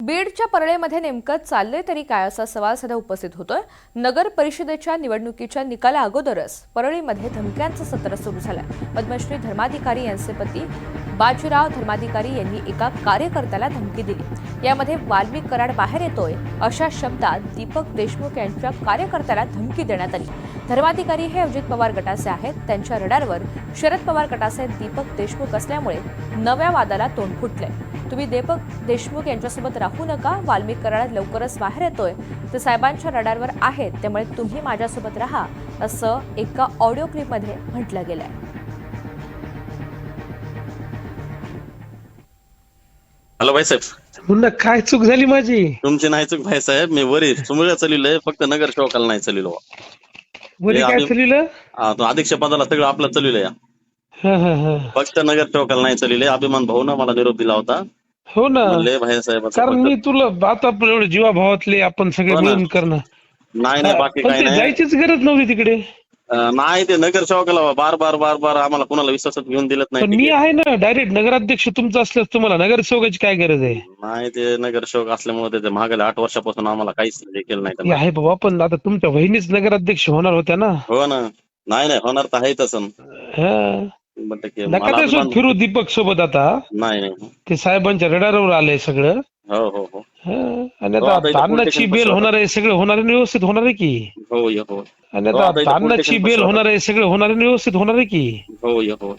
बीडच्या परळेमध्ये नेमकं चाललंय तरी काय असा सवाल सध्या उपस्थित होतोय। नगर परिषदेच्या निवडणुकीच्या निकाला अगोदरच परळीमध्ये धमक्यांचं सत्र सुरू झालंय। पद्मश्री धर्माधिकारी यांचे पती बाजीराव धर्माधिकारी यांनी एका कार्यकर्त्याला धमकी दिली। यामध्ये वाल्मिक कराड बाहेर येतोय अशा शब्दात दीपक देशमुख यांच्या कार्यकर्त्याला धमकी देण्यात आली। धर्माधिकारी हे अजित पवार गटाचे आहेत। त्यांच्या रडारवर शरद पवार गटाचे दीपक देशमुख असल्यामुळे नव्या वादाला तोंड फुटलंय। तुम्ही दीपक देशमुख यांच्यासोबत राहू नका, वाल्मिक कराड लवकरच बाहेर येतोय, ते साहेबांच्या रडारवर आहेत, त्यामुळे तुम्ही माझ्यासोबत राहा, असं एका ऑडिओ क्लिपमध्ये म्हटलं गेलंय। हॅलो भाईसाहेब, पुन्हा काय चूक झाली माझी? तुमची नाही चूक भाईसाहेब, मी वरी सुमुळ्या चाललोय, फक्त नगर सेवकाला नाही चाललो। वरी काय चाललं? अध्यक्ष पदाला सगळं आपलं चाललोय, फक्त नगर सेवकाला नाही चालले। अभिमान भाऊ ना मला निरोप दिला होता। हो ना, म्हणले भाईसाहेब कारण मी तुला आता एवढे जीवाभावातले आपण सगळे मिळून करणं नाही बाकी काही नाही, जायचीच गरज नव्हती तिकडे। नाही ते नगर सेवकाला बार बार आम्हाला कोणाला विश्वासात घेऊन दिलत नाही। पण मी आहे ना डायरेक्ट नगराध्यक्ष तुमचा असल्यास तुम्हाला नगरसेवकाची काय गरज आहे? नाही ते नगर सेवक असल्यामुळे ते मागल्या 8 वर्षापासून आम्हाला काहीच केलं नाही। आहे बाबा, पण आता तुमच्या बहिणीच नगराध्यक्ष होणार होत्या ना? हो ना, नाही होणार तर आहे तसं। नका त्यासोबत फिरू दीपक सोबत आता, नाही ते साहेबांच्या रडारवर आलंय सगळं। हो आणि आता अन्नाची बेल होणार आहे, सगळं होणार आहे, व्यवस्थित होणार आहे की? हो आणि आता अन्नाची बेल होणार आहे, सगळं होणार आहे, व्यवस्थित होणार आहे की? हो